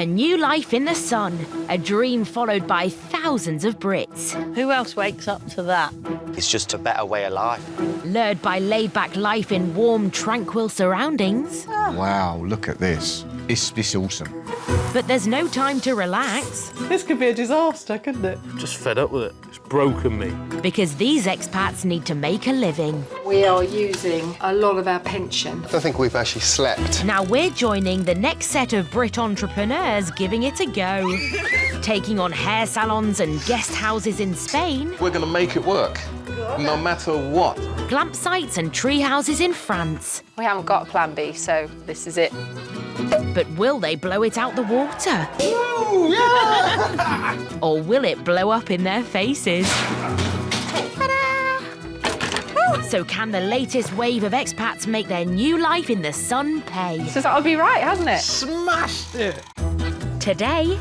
A new life in the sun, a dream followed by thousands of Brits. Who else wakes up to that? It's just a better way of life. Lured by laid-back life in warm, tranquil surroundings. Wow, look at this. It's awesome. But there's no time to relax. This could be a disaster, couldn't it? Just fed up with it. It's broken me. Because these expats need to make a living. We are using a lot of our pension. I don't think we've actually slept. Now we're joining the next set of Brit entrepreneurs giving it a go. Taking on hair salons and guest houses in Spain. We're going to make it work, no matter what. Glamp sites and tree houses in France. We haven't got a plan B, so this is it. But will they blow it out the water? Or will it blow up in their faces? So can the latest wave of expats make their new life in the sun pay? So that would be right, hasn't it? Smashed it! Today,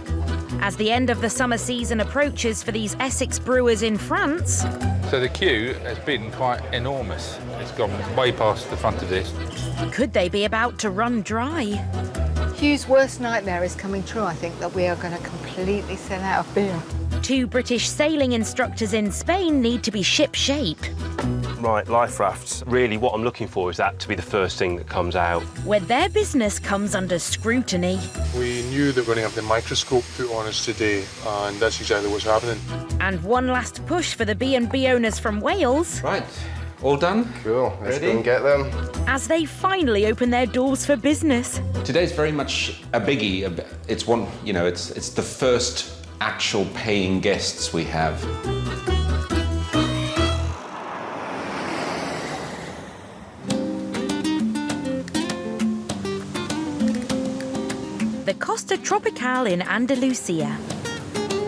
as the end of the summer season approaches for these Essex brewers in France... So the queue has been quite enormous. It's gone way past the front of this. Could they be about to run dry? Hugh's worst nightmare is coming true, I think, that we are going to completely sell out of beer. 2 British sailing instructors in Spain need to be ship-shape. Right, life rafts. Really what I'm looking for is that to be the first thing that comes out. Where their business comes under scrutiny. We knew that we were going to have the microscope put on us today, and that's exactly what's happening. And one last push for the B&B owners from Wales. Right, all done? Cool, let's go and get them. As they finally open their doors for business. Today's very much a biggie. It's one, you know, it's the first actual paying guests we have. The Costa Tropical in Andalusia.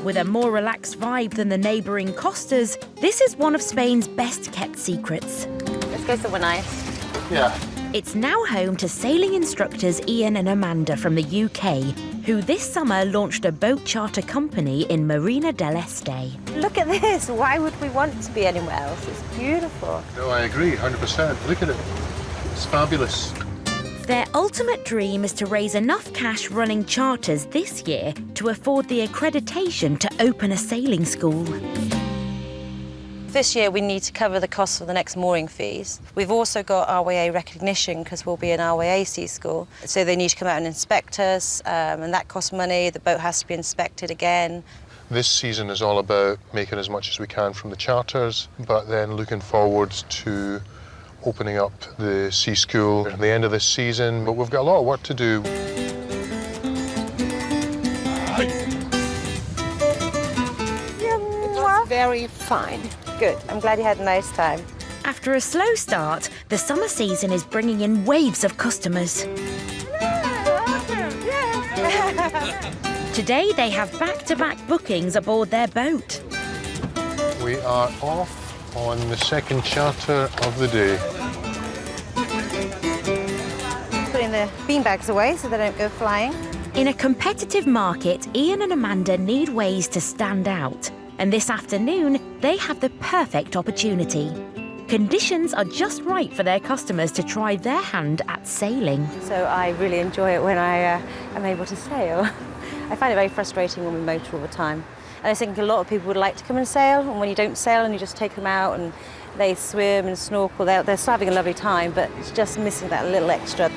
With a more relaxed vibe than the neighbouring Costas, this is one of Spain's best-kept secrets. Let's go somewhere nice. Yeah. It's now home to sailing instructors Ian and Amanda from the UK, who this summer launched a boat charter company in Marina del Este. Look at this. Why would we want to be anywhere else? It's beautiful. No, I agree, 100%. Look at it. It's fabulous. Their ultimate dream is to raise enough cash running charters this year to afford the accreditation to open a sailing school. This year we need to cover the costs of the next mooring fees. We've also got RYA recognition because we'll be an RYAC school. So they need to come out and inspect us, and that costs money. The boat has to be inspected again. This season is all about making as much as we can from the charters, but then looking forward to opening up the sea school at the end of this season. But we've got a lot of work to do. It was very fine. Good. I'm glad you had a nice time. After a slow start, the summer season is bringing in waves of customers. Today, they have back-to-back bookings aboard their boat. We are off on the second charter of the day. Putting the beanbags away so they don't go flying. In a competitive market, Ian and Amanda need ways to stand out. And this afternoon, they have the perfect opportunity. Conditions are just right for their customers to try their hand at sailing. So I really enjoy it when I am able to sail. I find it very frustrating when we motor all the time. And I think a lot of people would like to come and sail, and when you don't sail and you just take them out and they swim and snorkel, they're still having a lovely time, but it's just missing that little extra.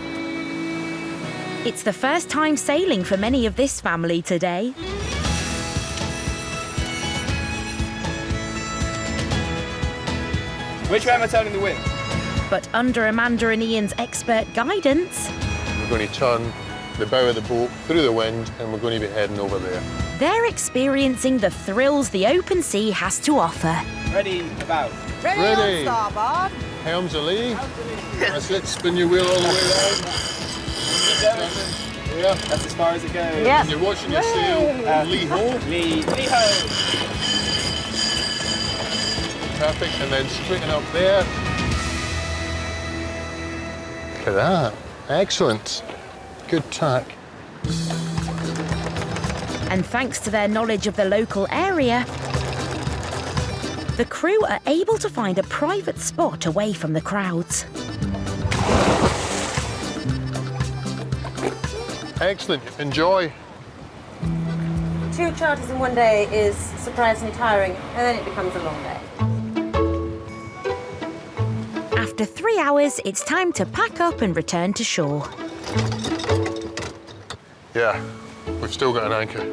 It's the first time sailing for many of this family today. Which way am I turning the wind? But under Amanda and Ian's expert guidance, We're going to turn the bow of the boat through the wind, and we're going to be heading over there. they're experiencing the thrills the open sea has to offer. Ready, about. Ready. Starboard. Helms a lee. That's it. Spin your wheel all the way down. Yeah. That's as far as it goes. Yeah. And you're watching your sail. Lee ho. Lee ho. Perfect. And then straighten up there. Look at that. Excellent. Good tack. And thanks to their knowledge of the local area, the crew are able to find a private spot away from the crowds. Excellent. Enjoy. 2 charters in one day is surprisingly tiring, and then it becomes a long day. After 3 hours, it's time to pack up and return to shore. Yeah, we've still got an anchor.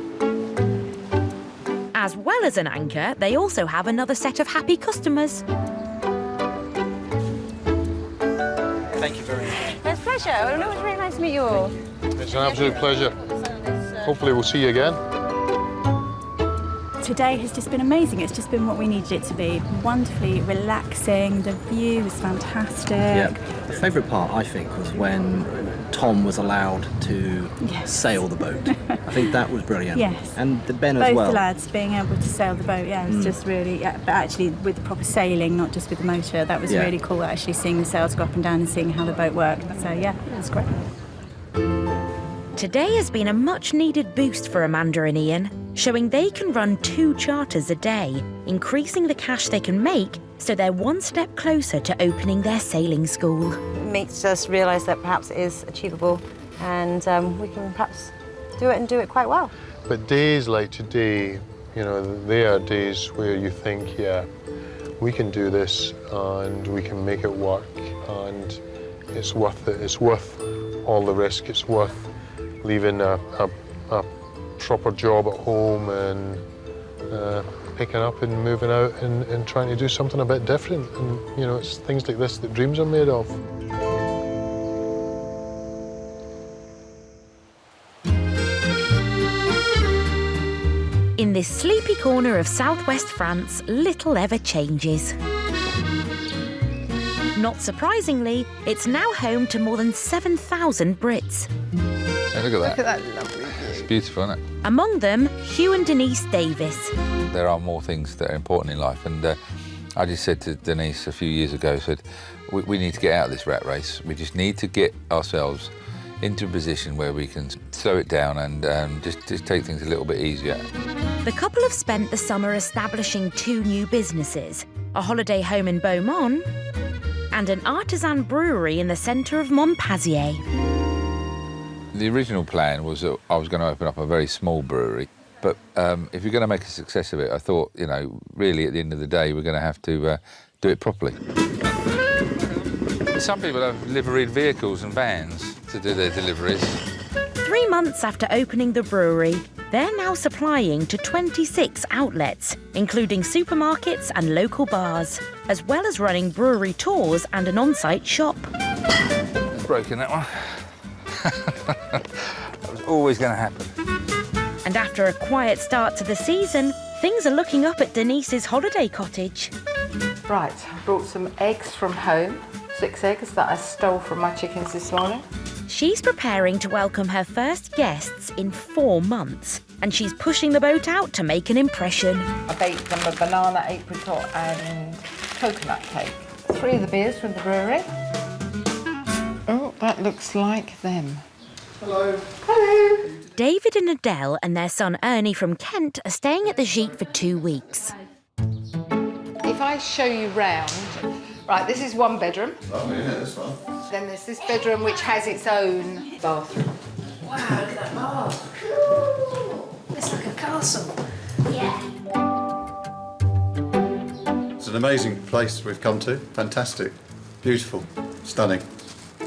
As well as an anchor, they also have another set of happy customers. Thank you very much. It's a pleasure. Well, it was really nice to meet you all. It's an absolute pleasure. Hopefully we'll see you again. Today has just been amazing. It's just been what we needed it to be. Wonderfully relaxing. The view was fantastic. Yeah. The favourite part, I think, was when Tom was allowed to sail the boat. I think that was brilliant. Yes. And Ben Both as well. the lads being able to sail the boat, it was just really, but actually with the proper sailing, not just with the motor, that was really cool, actually seeing the sails go up and down and seeing how the boat worked. So yeah, it was great. Today has been a much-needed boost for Amanda and Ian, showing they can run 2 charters a day, increasing the cash they can make so they're one step closer to opening their sailing school. It makes us realise that perhaps it is achievable, and we can perhaps do it and do it quite well. But days like today, you know, they are days where you think, yeah, we can do this and we can make it work, and it's worth it. It's worth all the risk. It's worth leaving a proper job at home and picking up and moving out and trying to do something a bit different. And, you know, it's things like this that dreams are made of. In this sleepy corner of southwest France, little ever changes. Not surprisingly, it's now home to more than 7,000 Brits. Hey, look at that. Look at that lovely view. It's beautiful, isn't it? Among them, Hugh and Denise Davis. There are more things that are important in life, and I just said to Denise a few years ago, we need to get out of this rat race. We just need to get ourselves into a position where we can slow it down and just take things a little bit easier. The couple have spent the summer establishing 2 new businesses, a holiday home in Beaumont and an artisan brewery in the centre of Montpazier. The original plan was that I was going to open up a very small brewery, but if you're going to make a success of it, I thought, you know, really at the end of the day, we're going to have to do it properly. Some people have liveried vehicles and vans to do their deliveries. 3 months after opening the brewery, they're now supplying to 26 outlets, including supermarkets and local bars, as well as running brewery tours and an on-site shop. Broken that one. That was always going to happen. And after a quiet start to the season, things are looking up at Denise's holiday cottage. Right, I brought some eggs from home, 6 eggs that I stole from my chickens this morning. She's preparing to welcome her first guests in 4 months, and she's pushing the boat out to make an impression. I baked them a banana, apricot and coconut cake. 3 of the beers from the brewery. Oh, that looks like them. Hello. Hello. David and Adele and their son Ernie from Kent are staying at the Gîte for 2 weeks. If I show you round, right, this is 1 bedroom. Lovely, isn't it, this one? Then there's this bedroom which has its own bathroom. Wow, look at that bath. It's like a castle. Yeah. It's an amazing place we've come to. Fantastic, beautiful, stunning.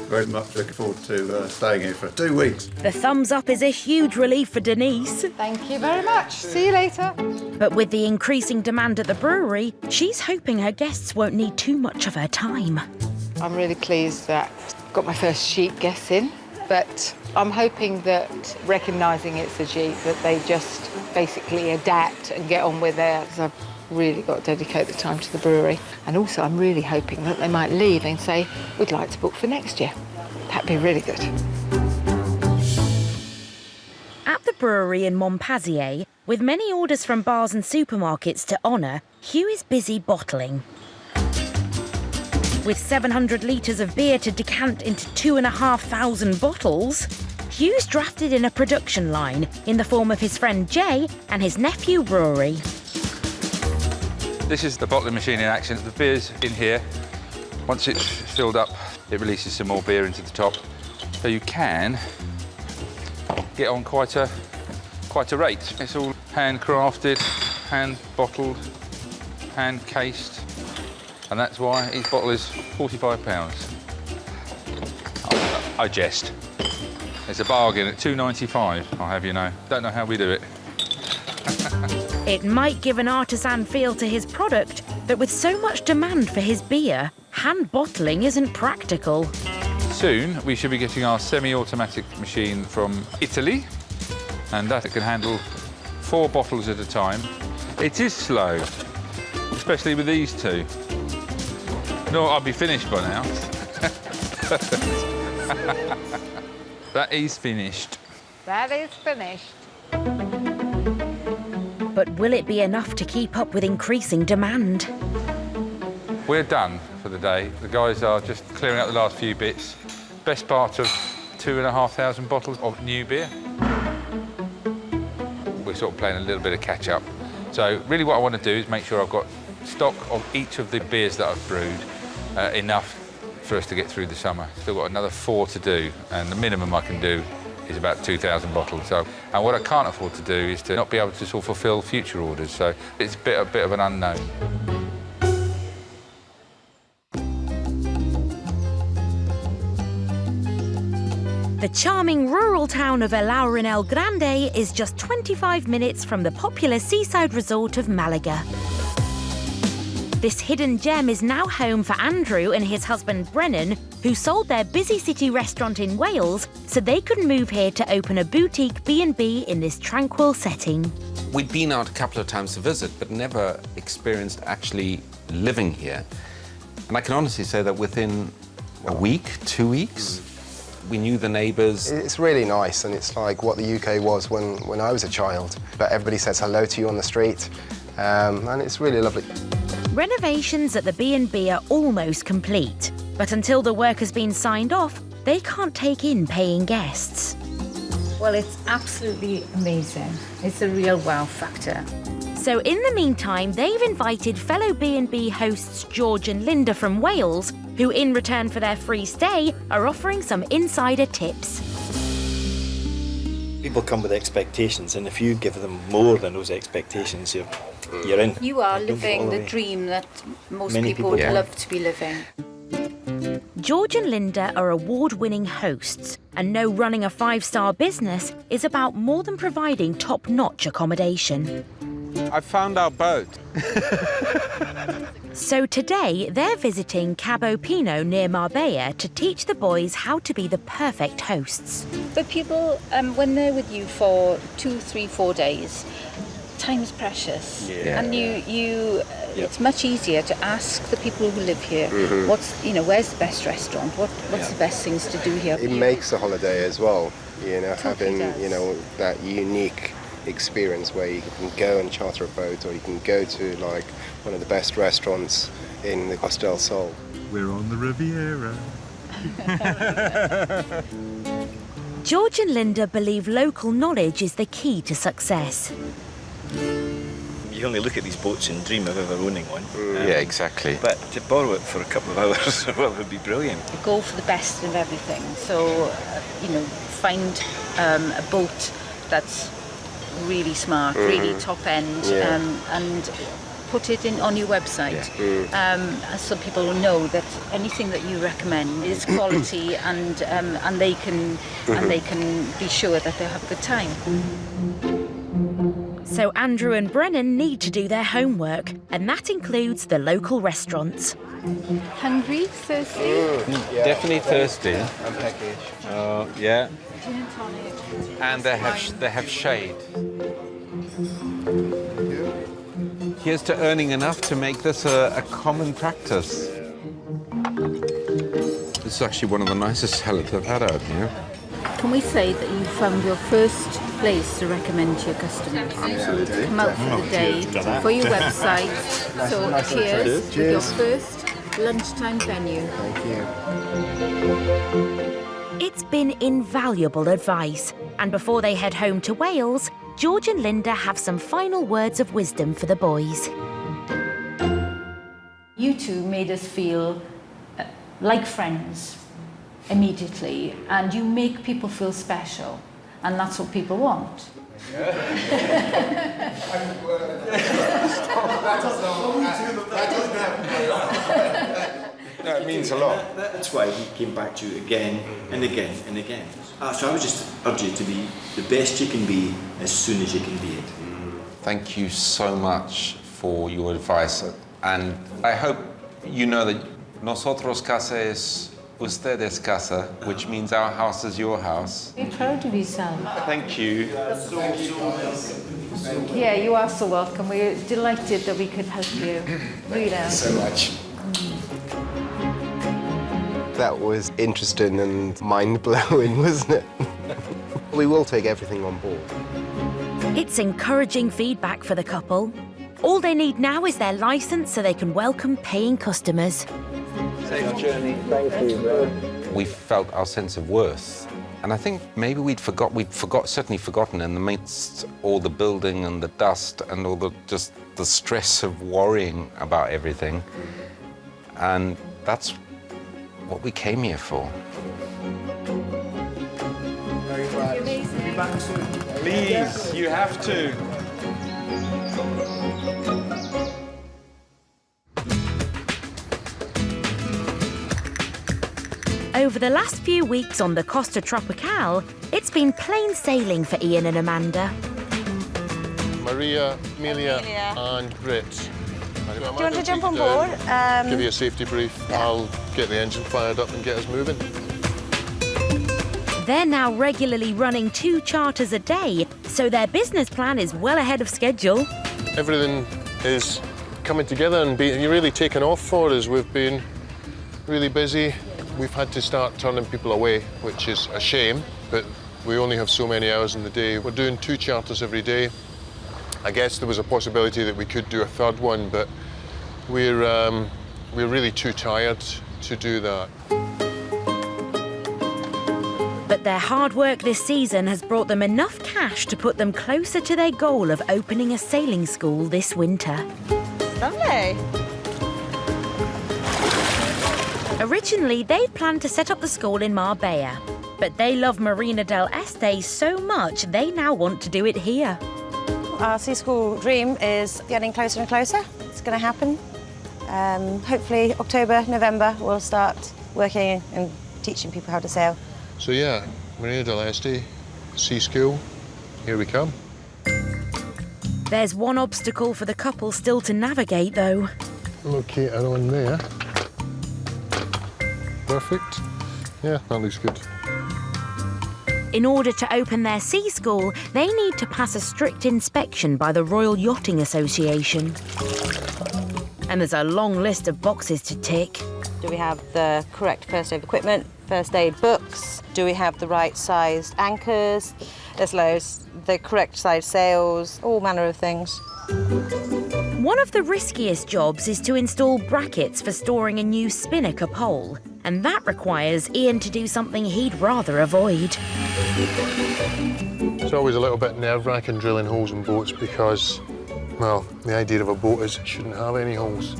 Very much looking forward to staying here for 2 weeks. The thumbs up is a huge relief for Denise. Thank you very much. See you later. But with the increasing demand at the brewery, she's hoping her guests won't need too much of her time. I'm really pleased that I've got my first sheep guests in, but I'm hoping that, recognising it's a Gîte, that they just basically adapt and get on with it, because I've really got to dedicate the time to the brewery. And also I'm really hoping that they might leave and say, we'd like to book for next year. That'd be really good. At the brewery in Montpazier, with many orders from bars and supermarkets to honour, Hugh is busy bottling. With 700 litres of beer to decant into 2,500 bottles, Hugh's drafted in a production line in the form of his friend Jay and his nephew Rory. This is the bottling machine in action. The beer's in here. Once it's filled up, it releases some more beer into the top. So you can get on quite a quite a rate. It's all handcrafted, hand bottled, hand cased, and that's why each bottle is £45. I jest. It's a bargain at £2.95, I'll have you know. Don't know how we do it. It might give an artisan feel to his product, but with so much demand for his beer, hand bottling isn't practical. Soon, we should be getting our semi-automatic machine from Italy, and that can handle 4 bottles at a time. It is slow, especially with these two. No, I'll be finished by now. That is finished. That is finished. But will it be enough to keep up with increasing demand? We're done for the day. The guys are just clearing out the last few bits. Best part of 2,500 bottles of new beer. We're sort of playing a little bit of catch up. So really what I want to do is make sure I've got stock of each of the beers that I've brewed, enough for us to get through the summer. Still got another 4 to do, and the minimum I can do is about 2,000 bottles. So, and what I can't afford to do is to not be able to sort of fulfil future orders. So it's a bit of an unknown. The charming rural town of Elaura in El Grande is just 25 minutes from the popular seaside resort of Malaga. This hidden gem is now home for Andrew and his husband Brennan, who sold their busy city restaurant in Wales so they could move here to open a boutique B&B in this tranquil setting. We'd been out a couple of times to visit, but never experienced actually living here. And I can honestly say that within a week, 2 weeks, we knew the neighbours. It's really nice, and it's like what the UK was when I was a child. But everybody says hello to you on the street, and it's really lovely. Renovations at the B&B are almost complete, but until the work has been signed off, they can't take in paying guests. Well, it's absolutely amazing. It's a real wow factor. So in the meantime, they've invited fellow B&B hosts George and Linda from Wales, who in return for their free stay are offering some insider tips. People come with expectations, and if you give them more than those expectations, you're in. You are living the dream that most people would love to be living. George and Linda are award-winning hosts and know running a 5-star business is about more than providing top-notch accommodation. I found our boat. So today, they're visiting Cabo Pino near Marbella to teach the boys how to be the perfect hosts. But people, when they're with you for 2, 3, 4 days, time's precious. Yeah. And it's much easier to ask the people who live here, where's the best restaurant? What's the best things to do here? It makes a holiday as well, having, that unique experience where you can go and charter a boat, or you can go to like one of the best restaurants in the Costa del Sol. We're on the Riviera. George and Linda believe local knowledge is the key to success. You only look at these boats and dream of ever owning one. Yeah, exactly. But to borrow it for a couple of hours would be brilliant. Go for the best of everything. So, find a boat that's really smart, really top end, and put it on your website, so people will know that anything that you recommend is quality, and they can be sure that they'll have a good time. So Andrew and Brennan need to do their homework, and that includes the local restaurants. Hungry, thirsty? Definitely thirsty. And package. Yeah. Gin and tonic. And they have shade. Here's to earning enough to make this a common practice. This is actually one of the nicest salads I've had out here. Can we say that you found your first place to recommend to your customers? Absolutely. Come out for the day, for your website. So cheers with your first lunchtime venue. Thank you. It's been invaluable advice, and before they head home to Wales, George and Linda have some final words of wisdom for the boys. You two made us feel like friends immediately, and you make people feel special, and that's what people want. No, it means a lot. That's why we came back to it again and again and again. So I would just urge you to be the best you can be as soon as you can be it. Thank you so much for your advice. And I hope you know that nosotros casa es ustedes casa, which means our house is your house. Be proud of yourself. Thank you. Yeah, you are so welcome. We're delighted that we could help you. Really. Thank you so much. That was interesting and mind-blowing, wasn't it? We will take everything on board. It's encouraging feedback for the couple. All they need now is their licence so they can welcome paying customers. Safe journey. Thank you. We felt our sense of worth. And I think maybe certainly forgotten in the midst all the building and the dust and all the stress of worrying about everything. And that's what we came here for. Please, you have to. Over the last few weeks on the Costa Tropical, it's been plain sailing for Ian and Amanda. Maria, Amelia, and Britt. Do you want to jump on board? Give you a safety brief. Yeah. I'll get the engine fired up and get us moving. They're now regularly running 2 charters a day, so their business plan is well ahead of schedule. Everything is coming together and really taken off for us. We've been really busy. We've had to start turning people away, which is a shame, but we only have so many hours in the day. We're doing 2 charters every day. I guess there was a possibility that we could do a 3rd one, but we're really too tired to do that. But their hard work this season has brought them enough cash to put them closer to their goal of opening a sailing school this winter. Lovely. Originally, they'd planned to set up the school in Marbella, but they love Marina del Este so much they now want to do it here. Our sea school dream is getting closer and closer. It's going to happen. Hopefully October, November, we'll start working and teaching people how to sail. So yeah, Marina del Este, sea school, here we come. There's one obstacle for the couple still to navigate, though. Locator on there. Perfect. Yeah, that looks good. In order to open their sea school, they need to pass a strict inspection by the Royal Yachting Association. And there's a long list of boxes to tick. Do we have the correct first aid equipment, first aid books? Do we have the right sized anchors? There's loads. The correct size sails, all manner of things. One of the riskiest jobs is to install brackets for storing a new spinnaker pole, and that requires Ian to do something he'd rather avoid. It's always a little bit nerve-wracking drilling holes in boats because, well, the idea of a boat is it shouldn't have any holes.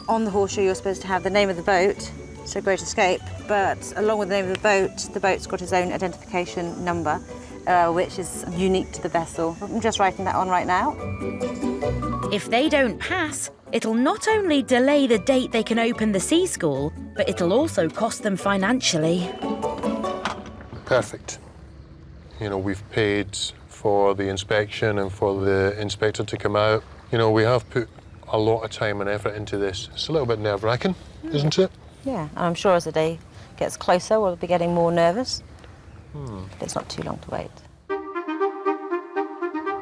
On the horseshoe, you're supposed to have the name of the boat, so Great Escape, but along with the name of the boat's got its own identification number, which is unique to the vessel. I'm just writing that on right now. If they don't pass, it'll not only delay the date they can open the sea school, but it'll also cost them financially. Perfect. You know, we've paid for the inspection and for the inspector to come out. You know, we have put a lot of time and effort into this. It's a little bit nerve-wracking, isn't it? Yeah, and I'm sure as the day gets closer, we'll be getting more nervous. But it's not too long to wait.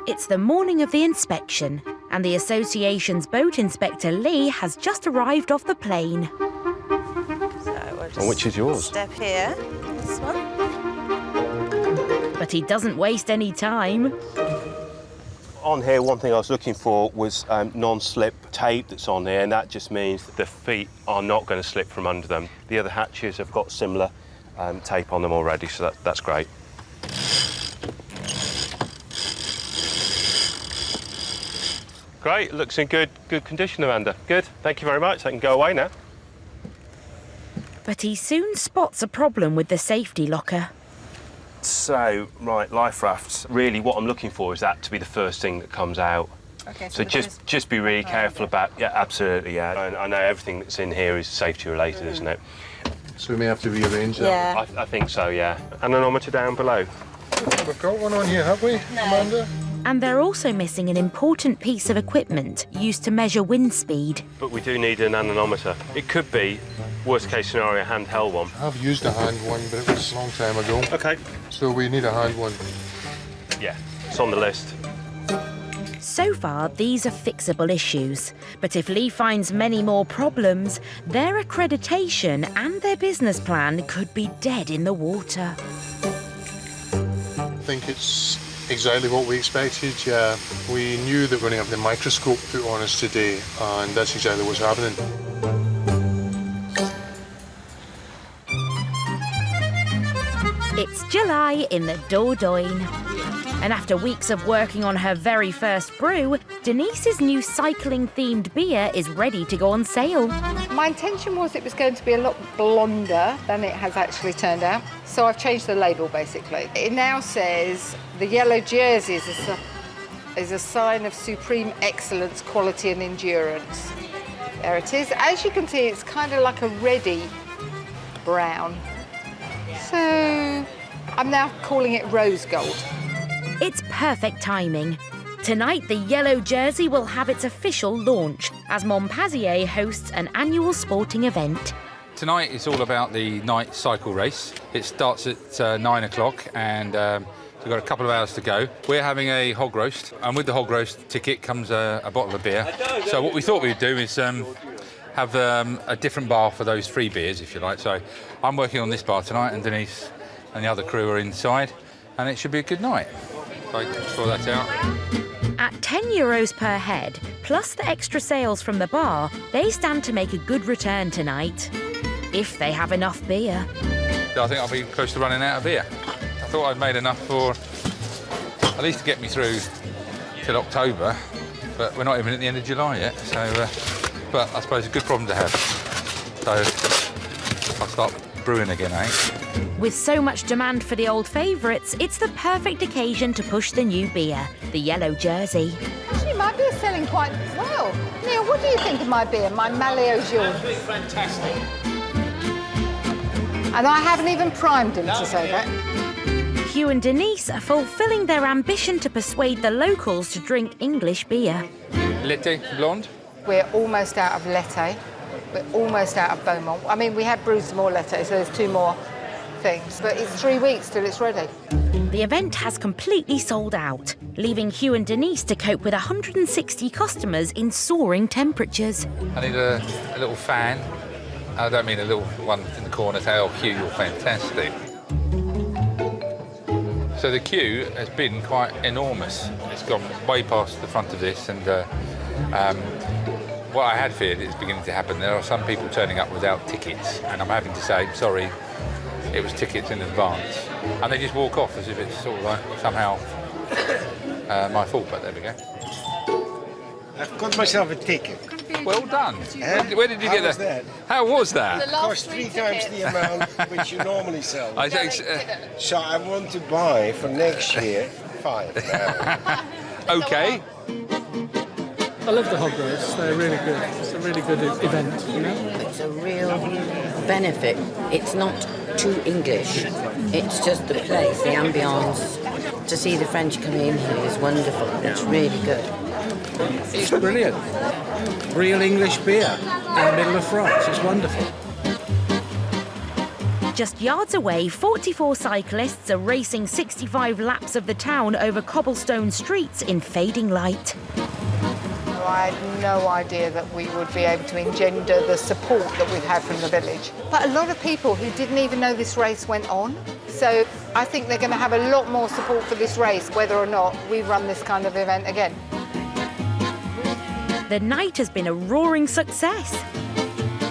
It's the morning of the inspection, and the association's boat inspector Lee has just arrived off the plane. So we'll just which is yours? Step here, this one. But he doesn't waste any time. On here, one thing I was looking for was non-slip tape that's on here, and that just means that the feet are not going to slip from under them. The other hatches have got similar tape on them already, so that's great. Great, looks in good condition, Amanda. Good, thank you very much. I can go away now. But he soon spots a problem with the safety locker. So, right, life rafts. Really, what I'm looking for is that to be the first thing that comes out. Okay, So just be really careful about. Yeah, absolutely. Yeah, and I know everything that's in here is safety related, isn't it? So we may have to rearrange that. Yeah. I think so. Yeah. An anemometer down below. We've got one on here, have we, Amanda? And they're also missing an important piece of equipment used to measure wind speed. But we do need an anemometer. It could be, worst case scenario, a handheld one. I've used a hand one, but it was a long time ago. Okay. So we need a hand one. Yeah, it's on the list. So far, these are fixable issues. But if Lee finds many more problems, their accreditation and their business plan could be dead in the water. I think it's exactly what we expected, yeah. We knew that we were going to have the microscope put on us today, and that's exactly what's happening. It's July in the Dordogne. And after weeks of working on her very first brew, Denise's new cycling-themed beer is ready to go on sale. My intention was it was going to be a lot blonder than it has actually turned out. So I've changed the label, basically. It now says the yellow jersey is a sign of supreme excellence, quality and endurance. There it is. As you can see, it's kind of like a reddy brown. So I'm now calling it rose gold. It's perfect timing. Tonight, the yellow jersey will have its official launch as Montpazier hosts an annual sporting event. Tonight it's all about the night cycle race. It starts at 9 o'clock and we've got a couple of hours to go. We're having a hog roast, and with the hog roast ticket comes a bottle of beer. So what we thought we'd do is have a different bar for those free beers, if you like. So I'm working on this bar tonight, and Denise and the other crew are inside, and it should be a good night. So I can sort that out. At €10 per head, plus the extra sales from the bar, they stand to make a good return tonight. If they have enough beer. I think I'll be close to running out of beer. I thought I'd made enough for at least to get me through till October, but we're not even at the end of July yet, so, but I suppose it's a good problem to have. So I'll start brewing again, eh? With so much demand for the old favourites, it's the perfect occasion to push the new beer, the yellow jersey. Actually, my beer's selling quite well. Neil, what do you think of my beer, my Maleo Jaune? Fantastic. And I haven't even primed him to say that. Hugh and Denise are fulfilling their ambition to persuade the locals to drink English beer. Latte, blonde? We're almost out of Latte. We're almost out of Beaumont. I mean, we had brewed some more Latte, so there's 2 more things. But it's 3 weeks till it's ready. The event has completely sold out, leaving Hugh and Denise to cope with 160 customers in soaring temperatures. I need a little fan. I don't mean a little one in the corner to say, oh, Hugh, you're fantastic. So the queue has been quite enormous. It's gone way past the front of this, and what I had feared is beginning to happen. There are some people turning up without tickets, and I'm having to say, sorry, it was tickets in advance. And they just walk off as if it's sort of like somehow my fault, but there we go. I've got myself a ticket. Well done. Where did you get that? That? How was that? It cost 3 times the amount which you normally sell. I think, so I want to buy for next year 5. Okay. I love the hog roasts. They're really good. It's a really good event, you know? It's a real benefit. It's not too English. It's just the place, the ambience. To see the French come in here is wonderful. It's really good. It's brilliant. Real English beer in the middle of France. It's wonderful. Just yards away, 44 cyclists are racing 65 laps of the town over cobblestone streets in fading light. I had no idea that we would be able to engender the support that we've had from the village. But a lot of people who didn't even know this race went on. So I think they're going to have a lot more support for this race, whether or not we run this kind of event again. The night has been a roaring success.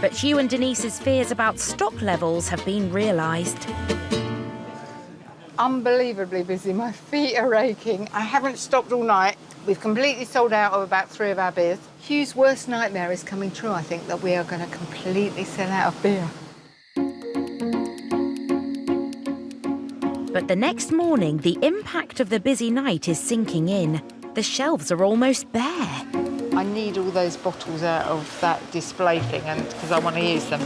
But Hugh and Denise's fears about stock levels have been realised. Unbelievably busy. My feet are aching. I haven't stopped all night. We've completely sold out of about 3 of our beers. Hugh's worst nightmare is coming true. I think that we are going to completely sell out of beer. But the next morning, the impact of the busy night is sinking in. The shelves are almost bare. I need all those bottles out of that display thing because I want to use them.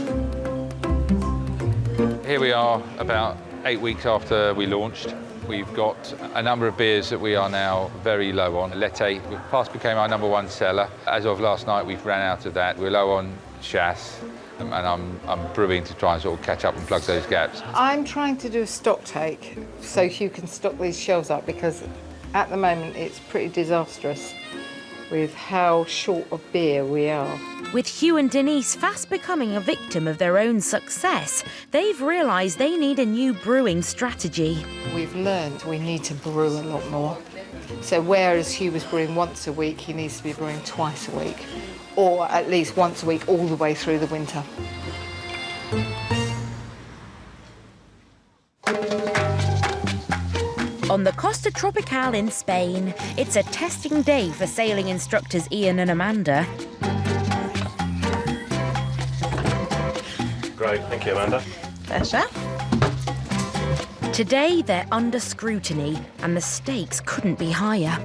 Here we are about 8 weeks after we launched. We've got a number of beers that we are now very low on. Lete fast became our #1 seller. As of last night, we've ran out of that. We're low on Chasse, and I'm brewing to try and sort of catch up and plug those gaps. I'm trying to do a stock take so Hugh can stock these shelves up because at the moment it's pretty disastrous with how short of beer we are. With Hugh and Denise fast becoming a victim of their own success, they've realised they need a new brewing strategy. We've learned we need to brew a lot more. So whereas Hugh was brewing once a week, he needs to be brewing twice a week, or at least once a week all the way through the winter. On the Costa Tropical in Spain, it's a testing day for sailing instructors Ian and Amanda. Great, thank you, Amanda. Pleasure. Today, they're under scrutiny, and the stakes couldn't be higher.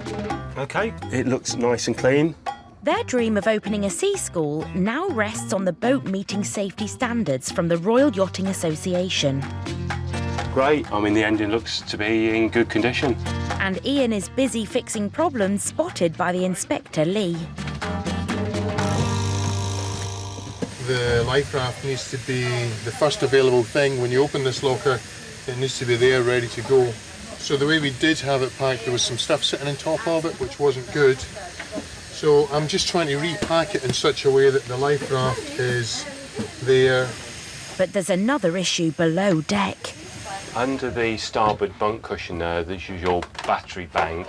OK, it looks nice and clean. Their dream of opening a sea school now rests on the boat meeting safety standards from the Royal Yachting Association. Great, I mean, the engine looks to be in good condition. And Ian is busy fixing problems spotted by the inspector, Lee. The life raft needs to be the first available thing. When you open this locker, it needs to be there, ready to go. So the way we did have it packed, there was some stuff sitting on top of it, which wasn't good. So I'm just trying to repack it in such a way that the life raft is there. But there's another issue below deck. Under the starboard bunk cushion there, this is your battery bank.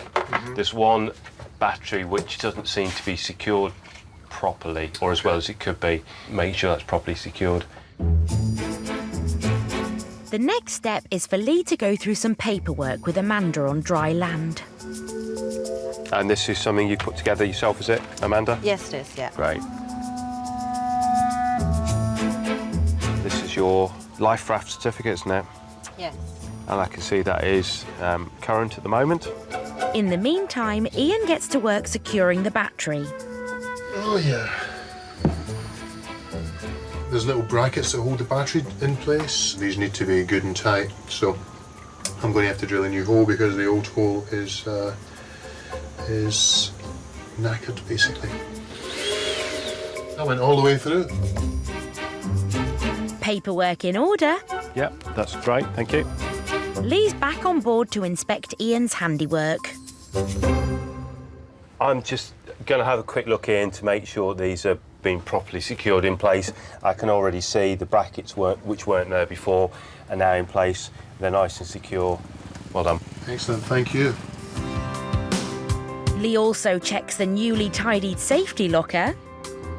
There's one battery which doesn't seem to be secured properly, or as well as it could be. Make sure that's properly secured. The next step is for Lee to go through some paperwork with Amanda on dry land. And this is something you put together yourself, is it, Amanda? Yes, it is, yeah. Great. This is your life raft certificate, isn't it? Yes. And I can see that is current at the moment. In the meantime, Ian gets to work securing the battery. Oh, yeah. There's little brackets that hold the battery in place. These need to be good and tight, so I'm going to have to drill a new hole because the old hole is knackered, basically. That went all the way through. Paperwork in order. Yep, that's great, thank you. Lee's back on board to inspect Ian's handiwork. I'm just going to have a quick look in to make sure these are being properly secured in place. I can already see the brackets which weren't there before are now in place. They're nice and secure. Well done. Excellent, thank you. Lee also checks the newly tidied safety locker.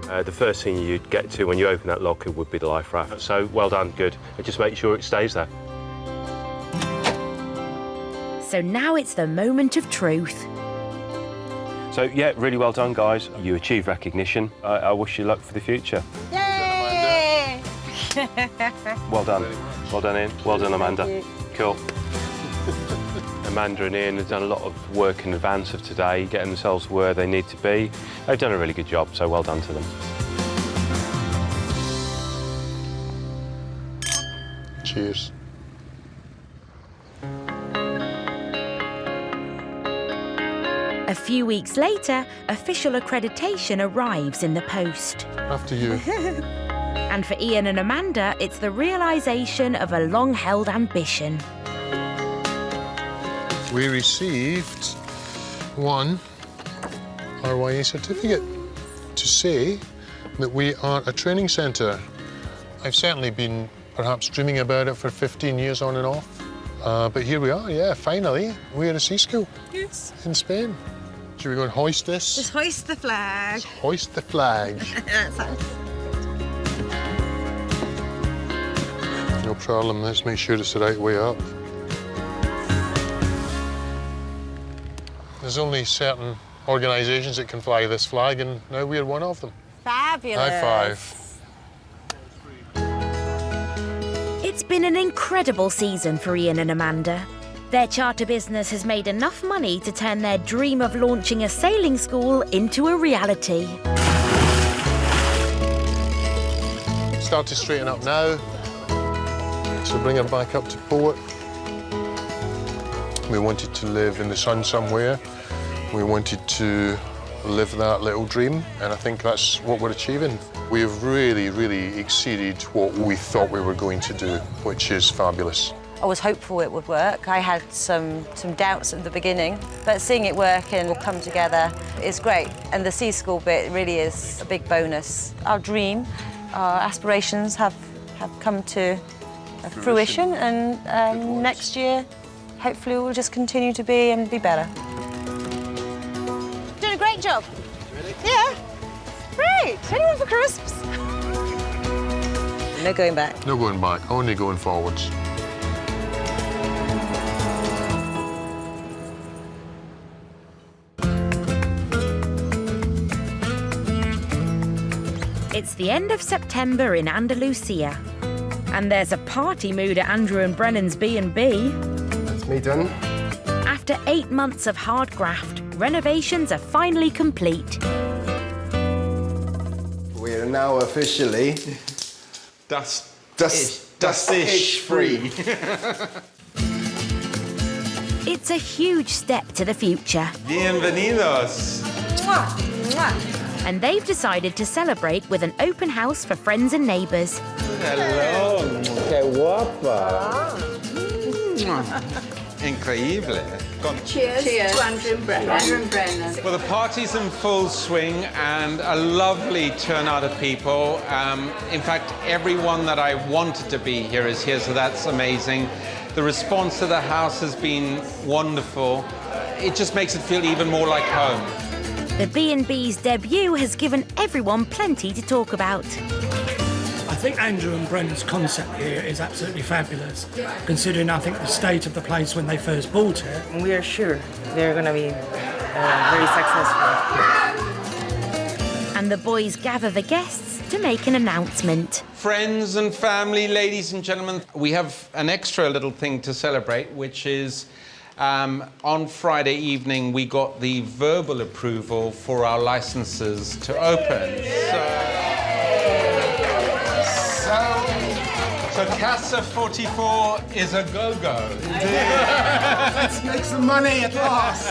The first thing you'd get to when you open that locker would be the life raft. So well done, good. And just make sure it stays there. So now it's the moment of truth. So yeah, really well done, guys. You achieved recognition. I wish you luck for the future. Yay! Well done. Well done, Ian. Well done, Amanda. Cool. Amanda and Ian have done a lot of work in advance of today, getting themselves where they need to be. They've done a really good job, so well done to them. Cheers. A few weeks later, official accreditation arrives in the post. After you. And for Ian and Amanda, it's the realisation of a long-held ambition. We received one RYA certificate to say that we are a training centre. I've certainly been perhaps dreaming about it for 15 years on and off. But here we are, yeah, finally. We're a sea school. Yes. In Spain. Should we go and hoist this? Just hoist the flag. Let's hoist the flag. That's us. No problem, let's make sure it's the right way up. There's only certain organisations that can fly this flag, and now we're one of them. Fabulous. High five. It's been an incredible season for Ian and Amanda. Their charter business has made enough money to turn their dream of launching a sailing school into a reality. Start to straighten up now. So bring her back up to port. We wanted to live in the sun somewhere. We wanted to live that little dream, and I think that's what we're achieving. We have really, really exceeded what we thought we were going to do, which is fabulous. I was hopeful it would work. I had some doubts at the beginning, but seeing it work and all come together is great. And the sea school bit really is a big bonus. Our dream, our aspirations have come to fruition, and next year, hopefully we'll just continue to be and be better. Doing a great job. Really? Yeah. Great. Anyone for crisps? No going back. No going back, only going forwards. It's the end of September in Andalusia, and there's a party mood at Andrew and Brennan's B&B. That's me done. After 8 months of hard graft, renovations are finally complete. We are now officially dust-ish free. It's a huge step to the future. Bienvenidos. Mwah, mwah. And they've decided to celebrate with an open house for friends and neighbours. Hello. Qué guapa. Increíble. Cheers to Andrew and Brennan. Andrew and Brennan. Well, the party's in full swing and a lovely turnout of people. In fact, everyone that I wanted to be here is here, so that's amazing. The response to the house has been wonderful. It just makes it feel even more like home. The B&B's debut has given everyone plenty to talk about. I think Andrew and Brennan's concept here is absolutely fabulous, considering I think the state of the place when they first bought it. And we are sure they're going to be very successful. And the boys gather the guests to make an announcement. Friends and family, ladies and gentlemen, we have an extra little thing to celebrate, which is on Friday evening we got the verbal approval for our licenses to open. So Casa 44 is a go-go. Let's make some money at last.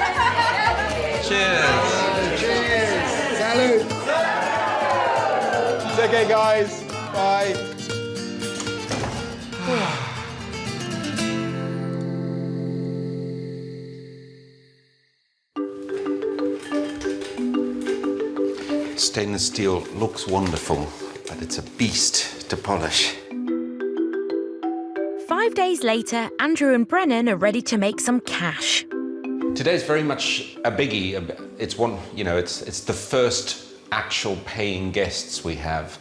Cheers. Cheers. Salud. It's okay, guys. Bye. Stainless steel looks wonderful, but it's a beast to polish. 5 days later, Andrew and Brennan are ready to make some cash. Today's very much a biggie. It's one, you know, it's the first actual paying guests we have.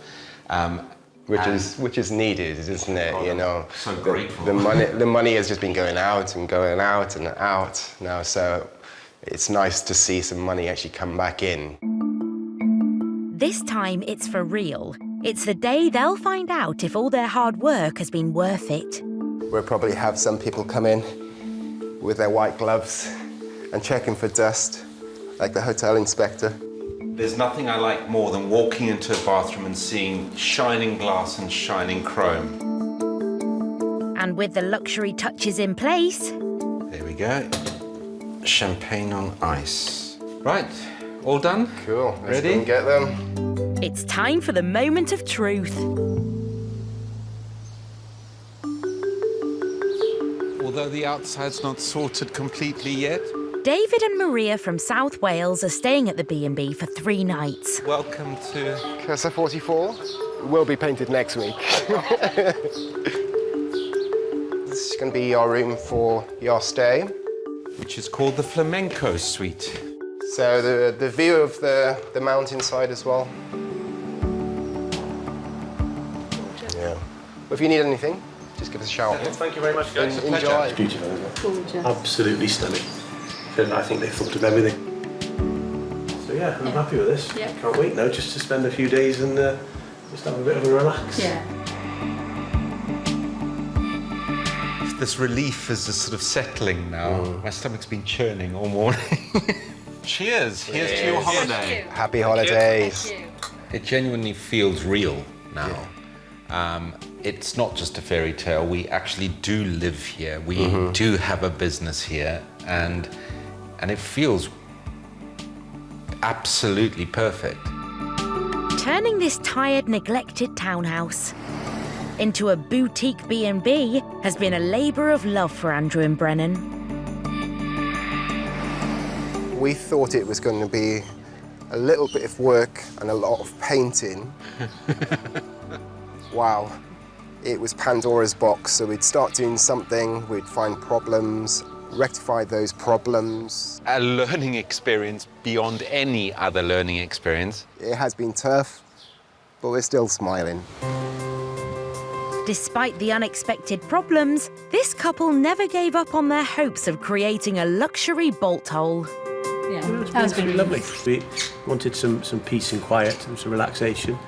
Which is needed, isn't it? You know, so grateful. The money has just been going out and out now. So it's nice to see some money actually come back in. This time it's for real. It's the day they'll find out if all their hard work has been worth it. We'll probably have some people come in with their white gloves and checking for dust, like the hotel inspector. There's nothing I like more than walking into a bathroom and seeing shining glass and shining chrome. And with the luxury touches in place... There we go. Champagne on ice. Right, all done? Cool, let's ready? go and get them. It's time for the moment of truth. Although the outside's not sorted completely yet. David and Maria from South Wales are staying at the B&B for 3 nights. Welcome to Casa 44. Will be painted next week. This is going to be your room for your stay. Which is called the Flamenco Suite. So the view of the mountainside as well. Yeah. If you need anything, just give us a shout. Thank you very much, guys. Enjoy. It's beautiful, isn't it? Gorgeous. Absolutely stunning. I think they thought of everything. So yeah, I'm happy with this. Yeah. Can't wait now just to spend a few days and just have a bit of a relax. Yeah. this relief is just sort of settling now. My stomach's been churning all morning. Cheers. Here's to your holiday. Happy holidays. It genuinely feels real now. It's not just a fairy tale. We actually do live here. We do have a business here, and it feels absolutely perfect. Turning this tired, neglected townhouse into a boutique B&B has been a labour of love for Andrew and Brennan. We thought it was going to be a little bit of work and a lot of painting. Wow. It was Pandora's box, so we'd start doing something, we'd find problems, rectify those problems. A learning experience beyond any other learning experience. It has been tough, but we're still smiling. Despite the unexpected problems, this couple never gave up on their hopes of creating a luxury bolt hole. Yeah, it's been lovely. We wanted some peace and quiet and some relaxation,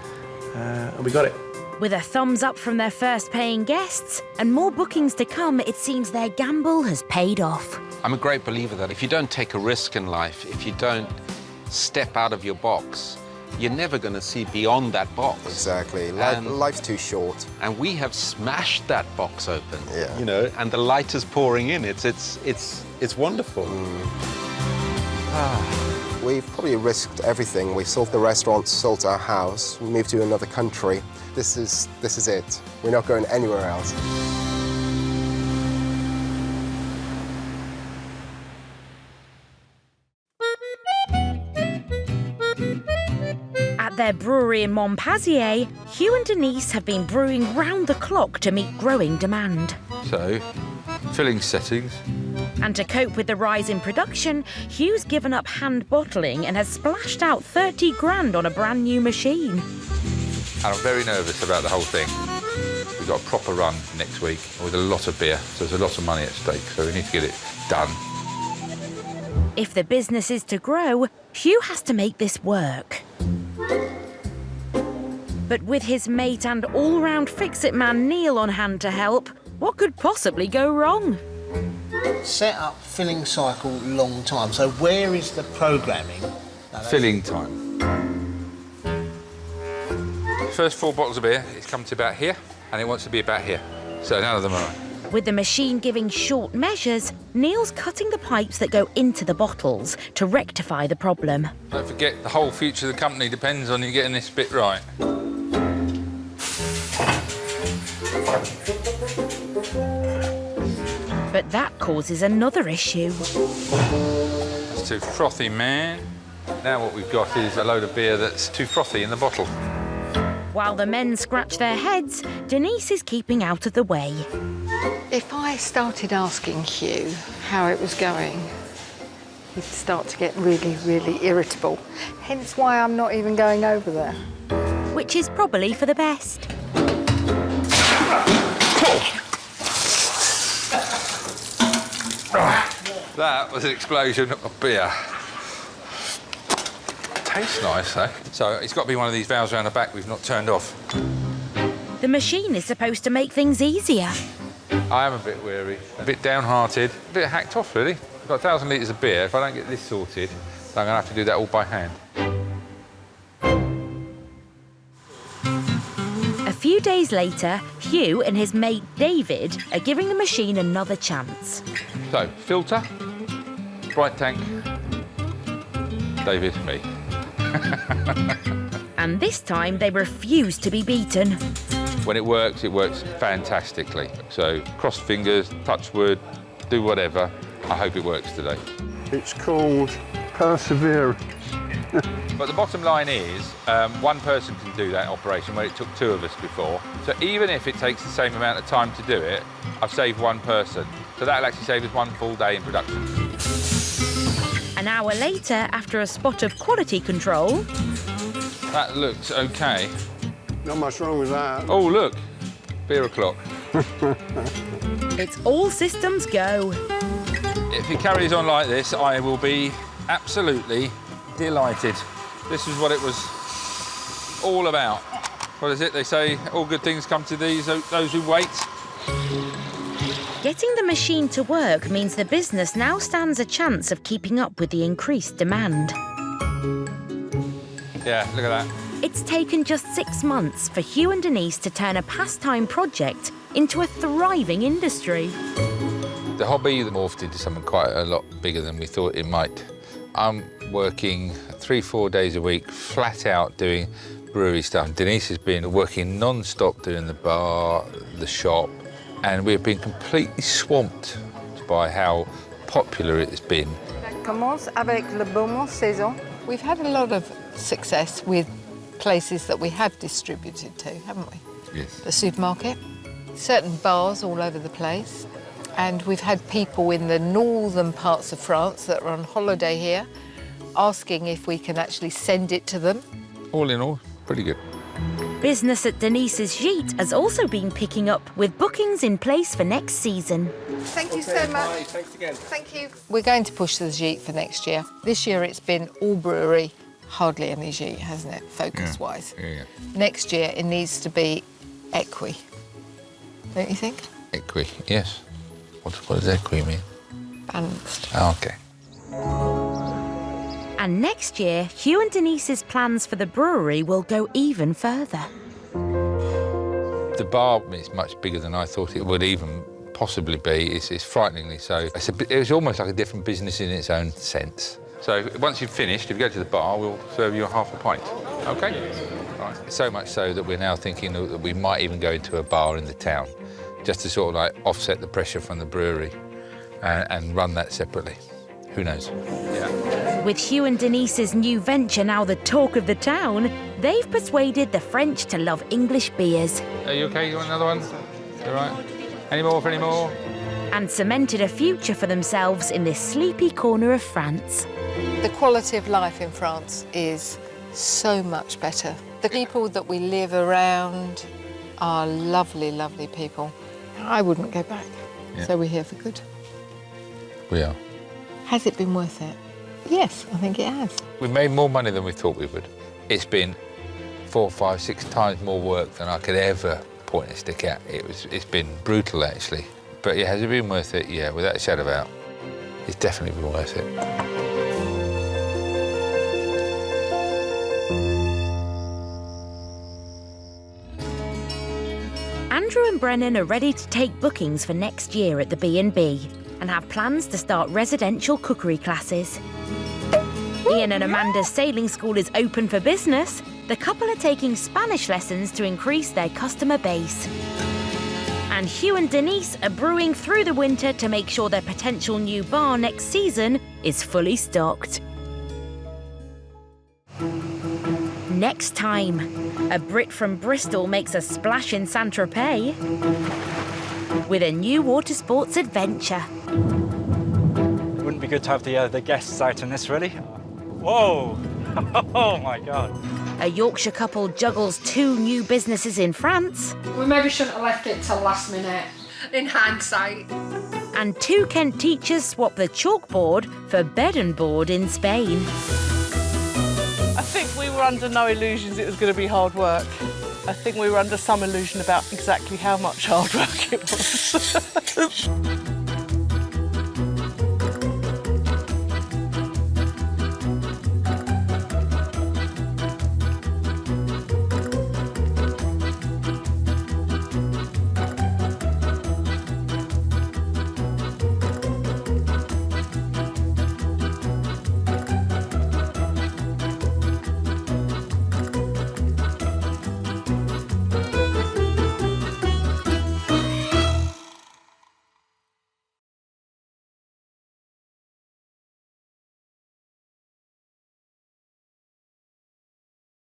and we got it. With a thumbs up from their first paying guests and more bookings to come, it seems their gamble has paid off. I'm a great believer that if you don't take a risk in life, if you don't step out of your box, you're never going to see beyond that box. Exactly. Life's too short. And we have smashed that box open. Yeah. You know, and the light is pouring in. It's wonderful. We've probably risked everything. We've sold the restaurant, sold our house, moved to another country. This is it. We're not going anywhere else. At their brewery in Montpazier, Hugh and Denise have been brewing round the clock to meet growing demand. So, filling settings. And to cope with the rise in production, Hugh's given up hand bottling and has splashed out 30 grand on a brand new machine. And I'm very nervous about the whole thing. We've got a proper run next week with a lot of beer, so there's a lot of money at stake, so we need to get it done. If the business is to grow, Hugh has to make this work. But with his mate and all-round fix-it man Neil on hand to help, what could possibly go wrong? Set up filling cycle long time. So where is the programming? Filling time. First 4 bottles of beer, it's come to about here, and it wants to be about here. So none of them are. With the machine giving short measures, Neil's cutting the pipes that go into the bottles to rectify the problem. Don't forget, the whole future of the company depends on you getting this bit right. But that causes another issue. That's too frothy, man. Now what we've got is a load of beer that's too frothy in the bottle. While the men scratch their heads, Denise is keeping out of the way. If I started asking Hugh how it was going, he'd start to get really, really irritable. Hence why I'm not even going over there. Which is probably for the best. That was an explosion of beer. Tastes nice, though. So it's got to be one of these valves around the back we've not turned off. The machine is supposed to make things easier. I am a bit weary, a bit downhearted, a bit hacked off, really. I've got 1,000 litres of beer. If I don't get this sorted, then I'm going to have to do that all by hand. A few days later, Hugh and his mate David are giving the machine another chance. So, filter, bright tank, David, me. And this time they refuse to be beaten. When it works fantastically. So, cross fingers, touch wood, do whatever. I hope it works today. It's called perseverance. But the bottom line is, one person can do that operation where it took 2 of us before. So even if it takes the same amount of time to do it, I've saved 1 person. So that'll actually save us 1 full day in production. An hour later, after a spot of quality control... That looks okay. Not much wrong with that. Oh, look, beer o'clock. It's all systems go. If it carries on like this, I will be absolutely delighted. This is what it was all about. What is it? They say all good things come to those who wait. Getting the machine to work means the business now stands a chance of keeping up with the increased demand. Yeah, look at that. It's taken just 6 months for Hugh and Denise to turn a pastime project into a thriving industry. The hobby morphed into something quite a lot bigger than we thought it might. I'm working 3-4 days a week, flat out doing brewery stuff. Denise has been working non-stop doing the bar, the shop, and we've been completely swamped by how popular it has been. Commence avec le bonbon saison. We've had a lot of success with places that we have distributed to, haven't we? Yes. The supermarket, certain bars all over the place, and we've had people in the northern parts of France that are on holiday here asking if we can actually send it to them. All in all, pretty good. Business at Denise's Gîte has also been picking up with bookings in place for next season. Thank you so much. Thanks again. Thank you. We're going to push the Gîte for next year. This year it's been all brewery, hardly any Gîte, hasn't it, focus-wise? Yeah. Next year it needs to be equi. Don't you think? Equi, yes. What does equi mean? Balanced. Oh, OK. And next year, Hugh and Denise's plans for the brewery will go even further. The bar is much bigger than I thought it would even possibly be. It's frighteningly so. It was almost like a different business in its own sense. So once you've finished, if you go to the bar, we'll serve you a half a pint. OK? Right. So much so that we're now thinking that we might even go into a bar in the town, just to sort of like offset the pressure from the brewery and run that separately. Who knows? Yeah. With Hugh and Denise's new venture now the talk of the town, they've persuaded the French to love English beers. Are you OK? You want another one? You all right? Any more for any more? And cemented a future for themselves in this sleepy corner of France. The quality of life in France is so much better. The people that we live around are lovely, lovely people. I wouldn't go back. Yeah. So we're here for good. We are. Has it been worth it? Yes, I think it has. We've made more money than we thought we would. It's been 4, 5, 6 times more work than I could ever point a stick at. It's been brutal, actually. But yeah, has it been worth it? Yeah, without a shadow of a doubt. It's definitely been worth it. Andrew and Brennan are ready to take bookings for next year at the B&B and have plans to start residential cookery classes. Ian and Amanda's sailing school is open for business. The couple are taking Spanish lessons to increase their customer base. And Hugh and Denise are brewing through the winter to make sure their potential new bar next season is fully stocked. Next time, a Brit from Bristol makes a splash in Saint-Tropez with a new water sports adventure. Wouldn't be good to have the guests out in this, really. Whoa! Oh my God! A Yorkshire couple juggles 2 new businesses in France. We maybe shouldn't have left it till last minute, in hindsight. And 2 Kent teachers swap the chalkboard for bed and board in Spain. I think we were under no illusions it was going to be hard work. I think we were under some illusion about exactly how much hard work it was.